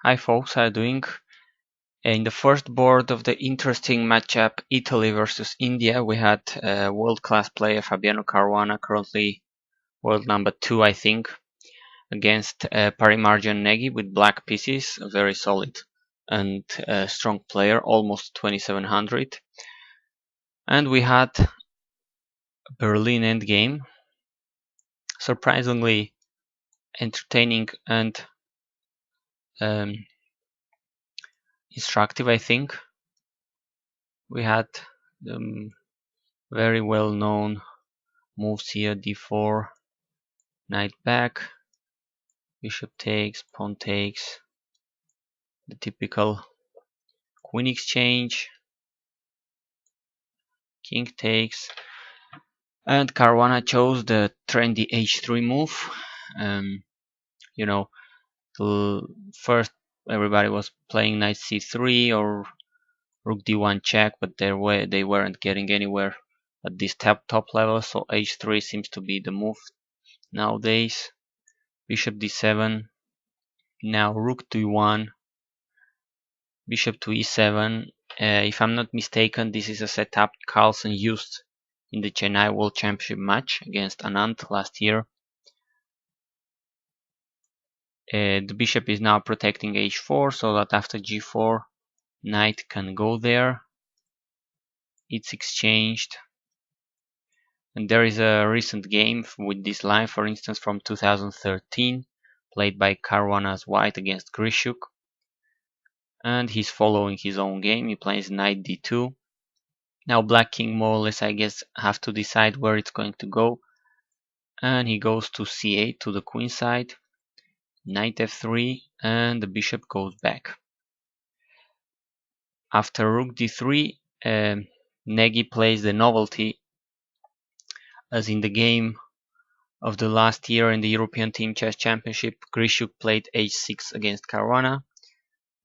Hi folks, how are you doing? In the first board of the interesting matchup Italy versus India, we had a world-class player Fabiano Caruana, currently world number 2 I think, against pari margin Negi with black pieces, a very solid and strong player, almost 2700. And we had a Berlin endgame, surprisingly entertaining and instructive I think. We had very well known moves here: d4, knight back, bishop takes, pawn takes, the typical queen exchange, king takes, and Caruana chose the trendy h3 move. You know, first everybody was playing knight c3 or rook d1 check, but they weren't getting anywhere at this top level, so h3 seems to be the move nowadays. Bishop d7, now rook d1, bishop to e7. If I'm not mistaken, this is a setup Carlsen used in the Chennai World Championship match against Anand last year. The bishop is now protecting h4, so that after g4, knight can go there. It's exchanged. And there is a recent game with this line, for instance, from 2013, played by Caruana's white against Grishuk. And he's following his own game. He plays knight d2. Now black king more or less, I guess, have to decide where it's going to go. And he goes to c8 to the queen side. Knight f3, and the bishop goes back. After rook d3, Negi plays the novelty, as in the game of the last year in the European Team Chess Championship, Grishuk played h6 against Caruana.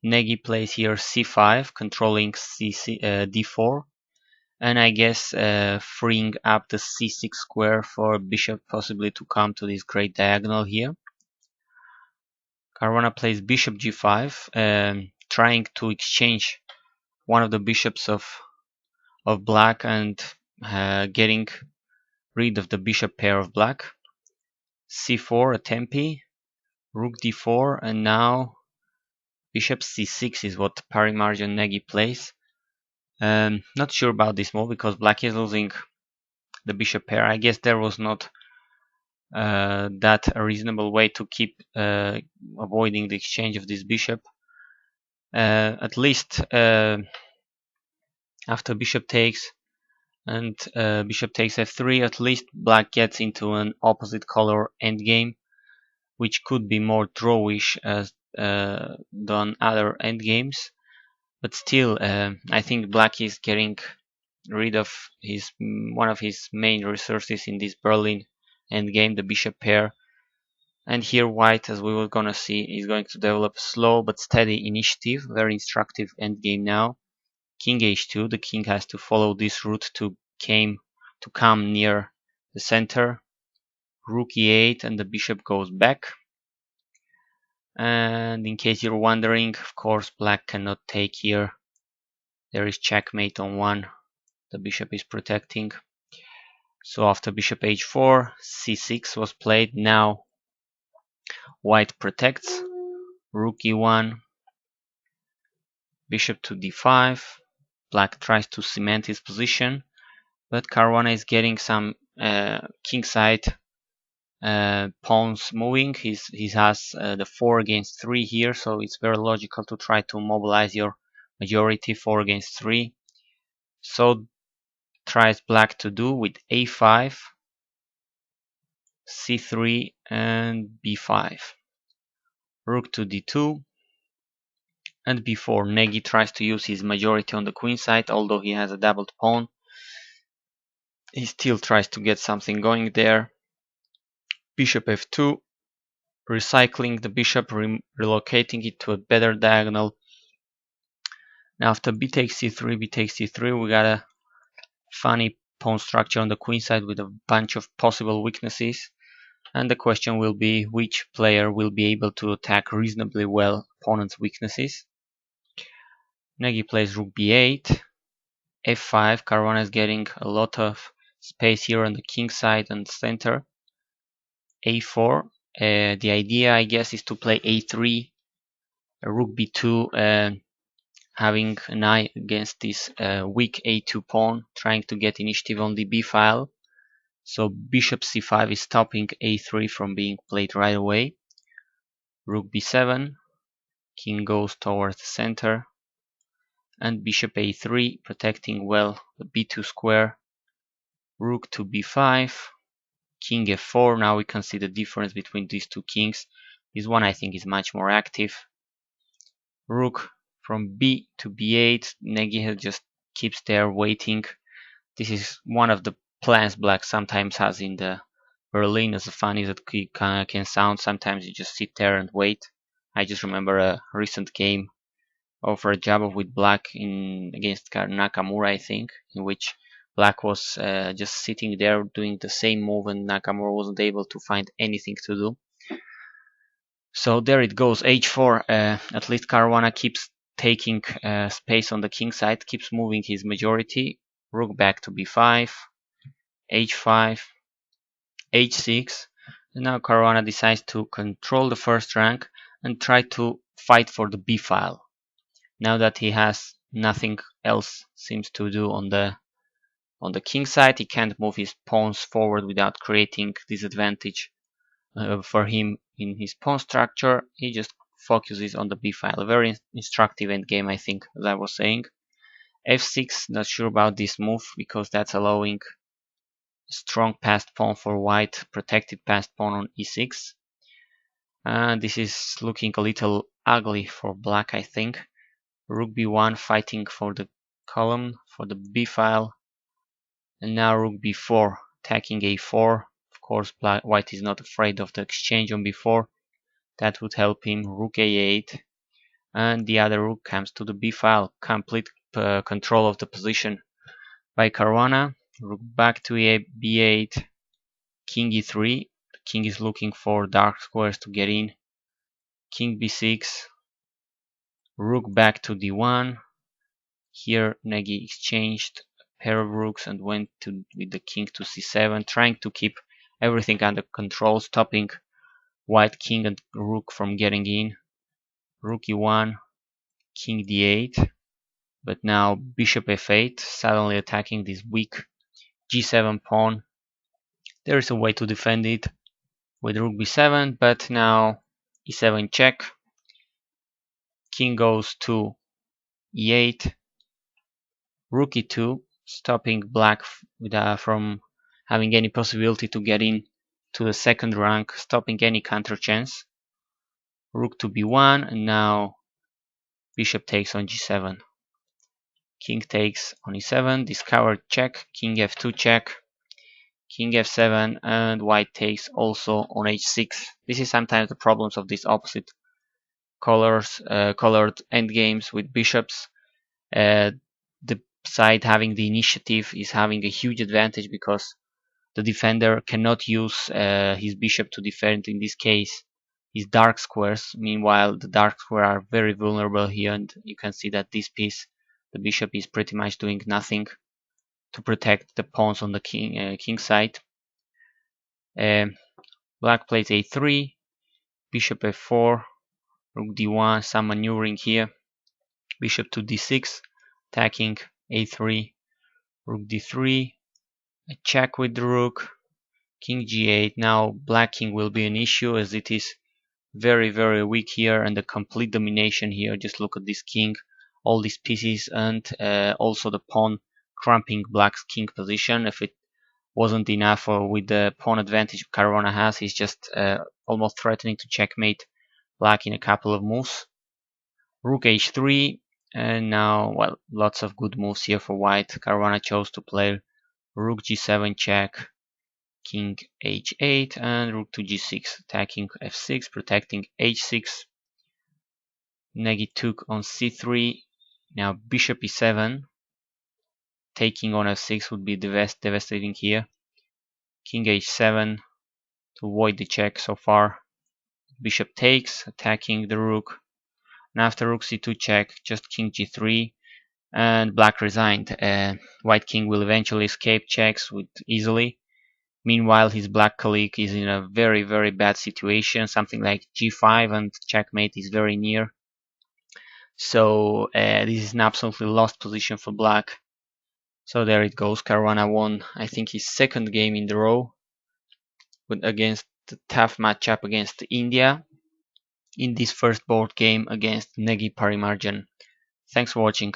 Negi plays here c5, controlling d4, and I guess freeing up the c6 square for bishop possibly to come to this great diagonal here. Caruana plays bishop g5, trying to exchange one of the bishops of black and getting rid of the bishop pair of black. c4, a tempi, rook d4, and now bishop c6 is what pari margin Negi plays. Not sure about this move because black is losing the bishop pair. I guess there was not that a reasonable way to keep avoiding the exchange of this bishop. At least after bishop takes and bishop takes f3, at least black gets into an opposite color endgame, which could be more drawish than other endgames. But still, I think black is getting rid of one of his main resources in this Berlin endgame, the bishop pair. And here white, as we were gonna see, is going to develop a slow but steady initiative. Very instructive endgame now. King h2, the king has to follow this route to come near the center. Rook e8, and the bishop goes back. And in case you're wondering, of course black cannot take here. There is checkmate on 1. The bishop is protecting. So after bishop h4, c6 was played. Now white protects. Rook e1, bishop to d5. Black tries to cement his position, but Caruana is getting some kingside pawns moving. He has the 4 against 3 here, so it's very logical to try to mobilize your majority 4 against 3. So tries black to do with a5, c3, and b5. Rook to d2, and b4. Negi tries to use his majority on the queen side, although he has a doubled pawn. He still tries to get something going there. Bishop f2, recycling the bishop, relocating it to a better diagonal. Now after b takes c3, b takes c3, we got a funny pawn structure on the queen side with a bunch of possible weaknesses. And the question will be which player will be able to attack reasonably well opponent's weaknesses. Negi plays rook b8, f5. Caruana is getting a lot of space here on the king side and center. a4. The idea, I guess, is to play a3, rook b2, having an eye against this weak a2 pawn, trying to get initiative on the b file. So bishop c5 is stopping a3 from being played right away. Rook b7, king goes towards the center, and bishop a3, protecting well the b2 square. Rook to b5, king f4. Now we can see the difference between these two kings. This one I think is much more active. Rook from b to b8. Negi just keeps there waiting. This is one of the plans black sometimes has in the Berlin, as funny as it can sound. Sometimes you just sit there and wait. I just remember a recent game of Rajabov with black against Nakamura, I think, in which black was just sitting there doing the same move and Nakamura wasn't able to find anything to do. So there it goes, h4. At least Caruana keeps taking space on the king side, keeps moving his majority. Rook back to b5, h5, h6. And now Caruana decides to control the first rank and try to fight for the b file. Now that he has nothing else seems to do on the king side, he can't move his pawns forward without creating disadvantage for him in his pawn structure. He just focuses on the b file. A very instructive endgame, I think, as I was saying. f6, not sure about this move because that's allowing strong passed pawn for white, protected passed pawn on e6. And this is looking a little ugly for black, I think. Rook b1 fighting for the column, for the b file. And now rook b4, attacking a4. Of course, white is not afraid of the exchange on b4. That would help him. Rook a8. And the other rook comes to the b file. Complete control of the position by Caruana. Rook back to b8. King e3. The king is looking for dark squares to get in. King b6. Rook back to d1. Here Negi exchanged a pair of rooks and went with the king to c7, trying to keep everything under control, stopping white king and rook from getting in. Rook e1, king d8, but now bishop f8, suddenly attacking this weak g7 pawn. There is a way to defend it with rook b7, but now e7 check. King goes to e8. Rook e2, stopping black from having any possibility to get in to the second rank, stopping any counter chance. Rook to b1, and now bishop takes on g7. King takes on e7, discovered check, king f2 check, king f7, and white takes also on h6. This is sometimes the problems of these opposite colored endgames with bishops. The side having the initiative is having a huge advantage because the defender cannot use his bishop to defend, in this case, his dark squares. Meanwhile, the dark squares are very vulnerable here, and you can see that this piece, the bishop, is pretty much doing nothing to protect the pawns on the king side. Black plays a3, bishop f4, rook d1, some maneuvering here, bishop to d6, attacking a3, rook d3, a check with the rook, king g8. Now black king will be an issue as it is very weak here, and the complete domination here. Just look at this king, all these pieces, and also the pawn cramping black's king position. If it wasn't enough with the pawn advantage Caruana has, he's just almost threatening to checkmate black in a couple of moves. Rook h3, and now, well, lots of good moves here for white. Caruana chose to play rook g7 check, king h8, and rook to g6, attacking f6, protecting h6. Negi took on c3. Now bishop e7, taking on f6 would be devastating here. King h7 to avoid the check so far. Bishop takes, attacking the rook. And after rook c2 check, just king g3, and black resigned. White king will eventually escape checks with easily. Meanwhile, his black colleague is in a very, very bad situation. Something like g5 and checkmate is very near. So this is an absolutely lost position for black. So there it goes. Caruana won, I think, his second game in the row against the tough matchup against India in this first board game against Negi Parimarjan. Thanks for watching.